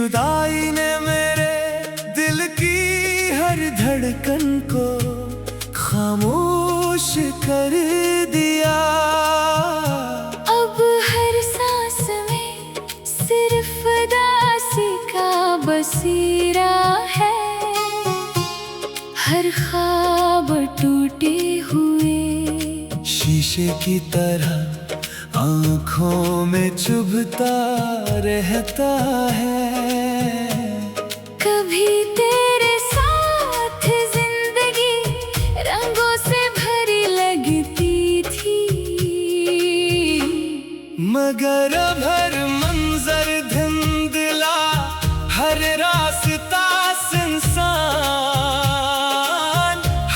जुदाई ने मेरे दिल की हर धड़कन को खामोश कर दिया। अब हर सांस में सिर्फ उदासी का बसेरा है। हर ख्वाब टूटे हुए शीशे की तरह आँखों में चुभता रहता है। कभी तेरे साथ जिंदगी रंगों से भरी लगती थी, मगर अब हर मंजर धुंधला, हर रास्ता सुनसान,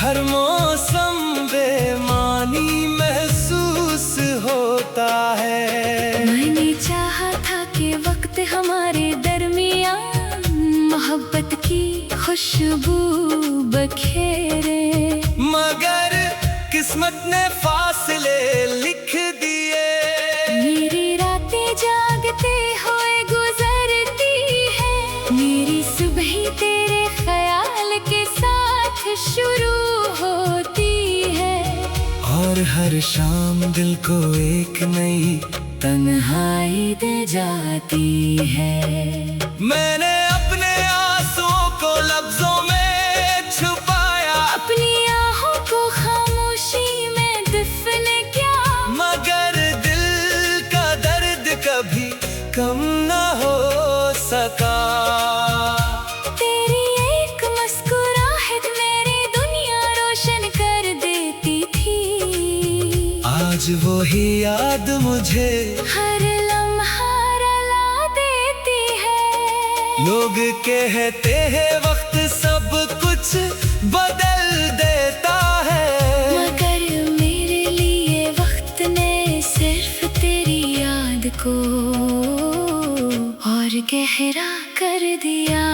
हर मौसम बेमानी महसूस होता है। मैंने चाहा था कि वक्त हमारे दरमियान मोहब्बत की खुशबू बखेरे, मगर किस्मत ने फासले लिख दिए। मेरी रातें जागते हुए गुजरती है, मेरी सुबह तेरे ख्याल के साथ शुरू होती है। और हर शाम दिल को एक नई तन्हाई दे जाती है। मैंने अपने आंसुओं को लफ्जों में छुपाया, अपनी आहों को खामोशी में दफन किया, मगर दिल का दर्द कभी कम न हो सका। तेरी एक मुस्कुराहट मेरी दुनिया रोशन कर देती थी। आज वो ही याद मुझे हर लम्हा रुला देती है। लोग कहते हैं वक्त सब कुछ बदल देता है, मगर मेरे लिए वक्त ने सिर्फ तेरी याद को और गहरा कर दिया।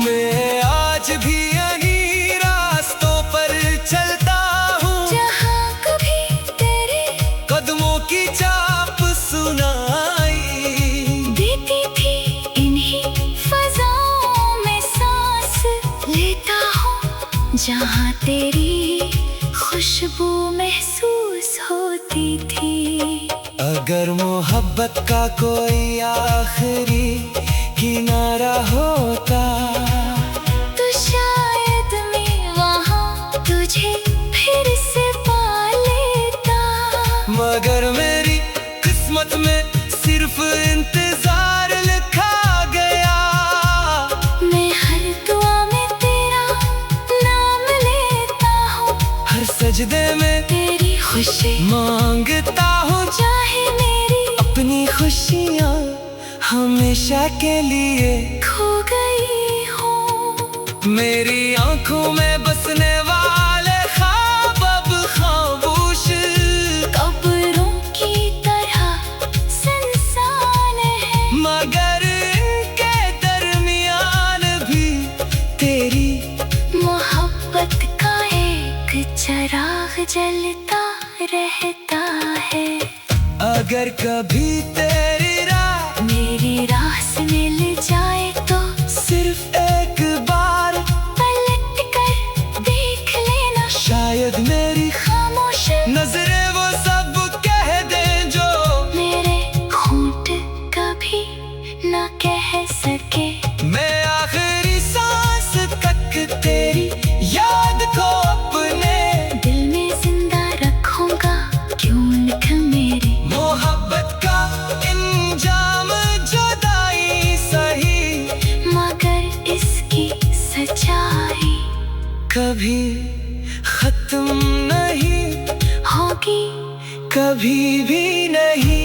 मैं आज भी यही रास्तों पर चलता हूँ, जहाँ कभी तेरे कदमों की चाप सुनाई देती थी, इन्हीं फजाओं में सांस लेता हूँ, जहाँ तेरी खुशबू महसूस होती थी। अगर मोहब्बत का कोई आखिरी किनारा होता, तो शायद मैं वहाँ तुझे फिर से पा लेता, मगर मेरी किस्मत में सिर्फ इंतजार लिखा गया। मैं हर दुआ में तेरा नाम लेता हूँ, हर सजदे में तेरी खुशी मांगता हूँ, चाहे मेरी अपनी खुशियाँ हमेशा के लिए खो गई हो। मेरी आंखों में बसने वाले ख्वाब अब खामोश कब्रों की तरह सुनसान है, मगर इनके दरमियान भी तेरी मोहब्बत का एक चिराग जलता रहता है। अगर कभी तेरी राह मेरी राह से मिल जाए तो सिर्फ एक बार पलट कर देख लेना, शायद मेरी खामोश नजरें वो सब कह दें जो मेरे होंठ कभी न कह सके। मैं आखिरी सांस तक तेरी याद को अपने दिल में जिंदा रखूंगा, क्यों लिख मेरी मोहब्बत का इंजाम जुदाई सही, मगर इसकी सच्चाई कभी खत्म नहीं होगी कभी भी नहीं।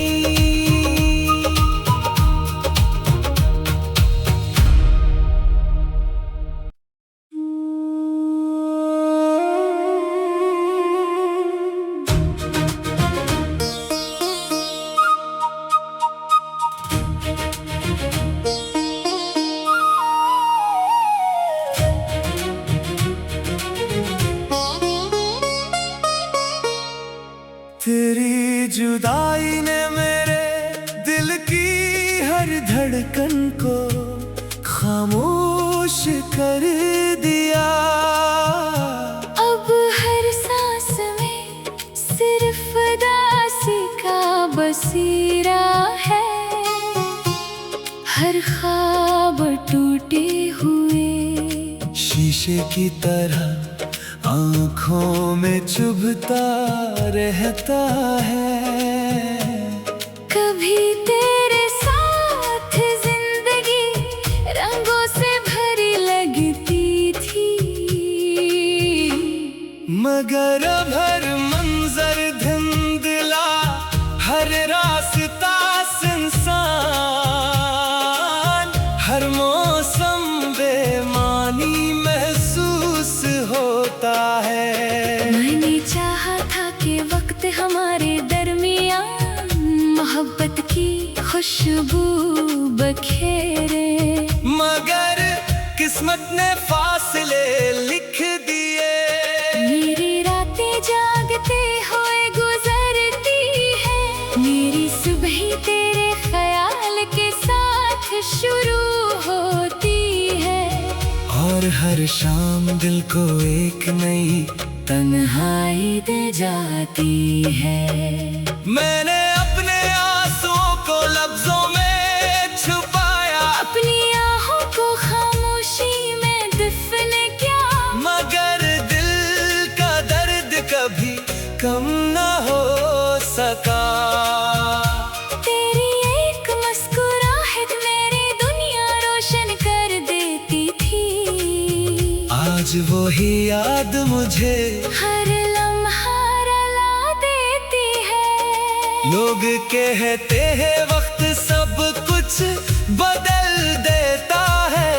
मेरी हर धड़कन को खामोश कर दिया। अब हर सांस में सिर्फ उदासी का बसीरा है। हर ख्वाब टूटे हुए शीशे की तरह आँखों में चुभता रहता है। कभी तेरे साथ जिंदगी रंगों से भरी लगती थी, मगर अब हर मंजर धुंधला, हर रास्ता सुनसान, हर मौसम बेमानी महसूस होता है। मैंने चाहा था कि वक्त हमारे दरमियान मोहब्बत की खुशबू बखेरे, मगर किस्मत ने फासले लिख दिए। मेरी रातें जागते हुए गुजरती है, मेरी सुबह तेरे ख्याल के साथ शुरू होती है। और हर शाम दिल को एक नई तन्हाई दे जाती है। मैंने अपने आंसुओं को लफ्जों में छुपाया, अपनी आहों को खामोशी में दफन किया, मगर दिल का दर्द कभी कम न हो सका। तेरी एक मुस्कुराहट मेरी दुनिया रोशन कर देती थी। आज वही याद मुझे हर लम्हा रुला देती है। लोग कहते हैं वक्त सब कुछ बदल देता है,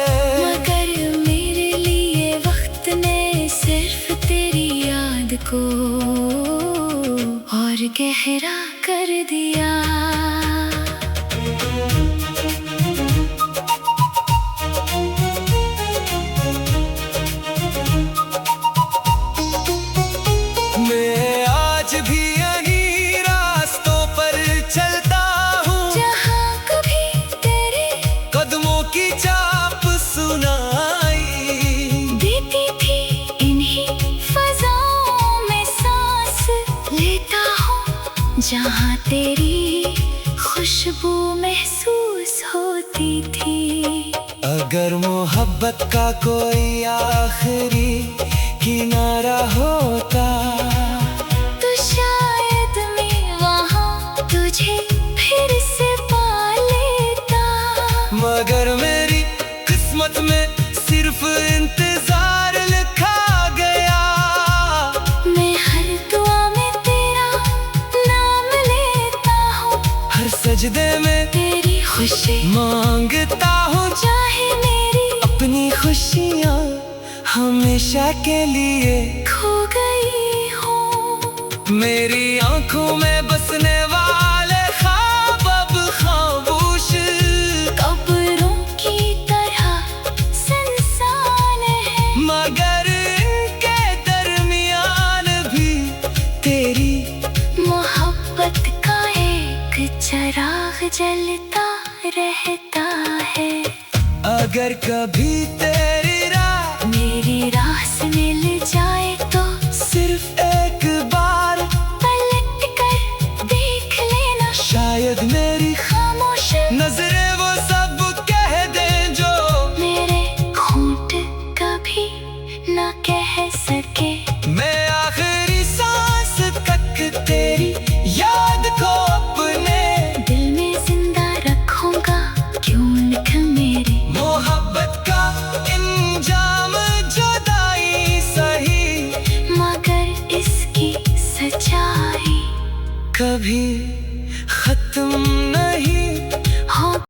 मगर मेरे लिए वक्त ने सिर्फ तेरी याद को और गहरा कर दिया। मैं आज भी यही रास्तों पर चलता हूँ, जहाँ कभी तेरे कदमों की चाप सुनाई देती थी, इन्हीं फजाओं में सांस लेता हूँ, जहाँ तेरी खुशबू महसूस होती थी। अगर मोहब्बत का कोई आखिरी किनारा होता, तो शायद मैं वहाँ तुझे फिर से पा लेता, मगर मेरी किस्मत में सिर्फ इंतजार लिखा गया। मैं हर दुआ में तेरा नाम लेता हूँ, हर सजदे में तेरी खुशी मांगता हूँ, चाहे मेरी अपनी खुशियाँ हमेशा के लिए खो गई हूँ। मेरी आंखों में बसने वाले ख्वाब अब खामोश कब्रों की तरह सुनसान है, मगर इनके दरमियान भी तेरी मोहब्बत का एक चिराग जलता रहता है। अगर कभी तेरी राह मेरी राह से मिल जाए तो सिर्फ एक बार पलट कर देख लेना, शायद मेरी खामोश नजरें वो सब कह दें जो मेरे होंठ कभी न कह सके। मैं आखिरी सांस तक तेरी याद को अपने दिल में जिंदा रखूंगा, क्यों लिख मेरी मोहब्बत का इंजाम जुदाई सही, मगर इसकी सच्चाई कभी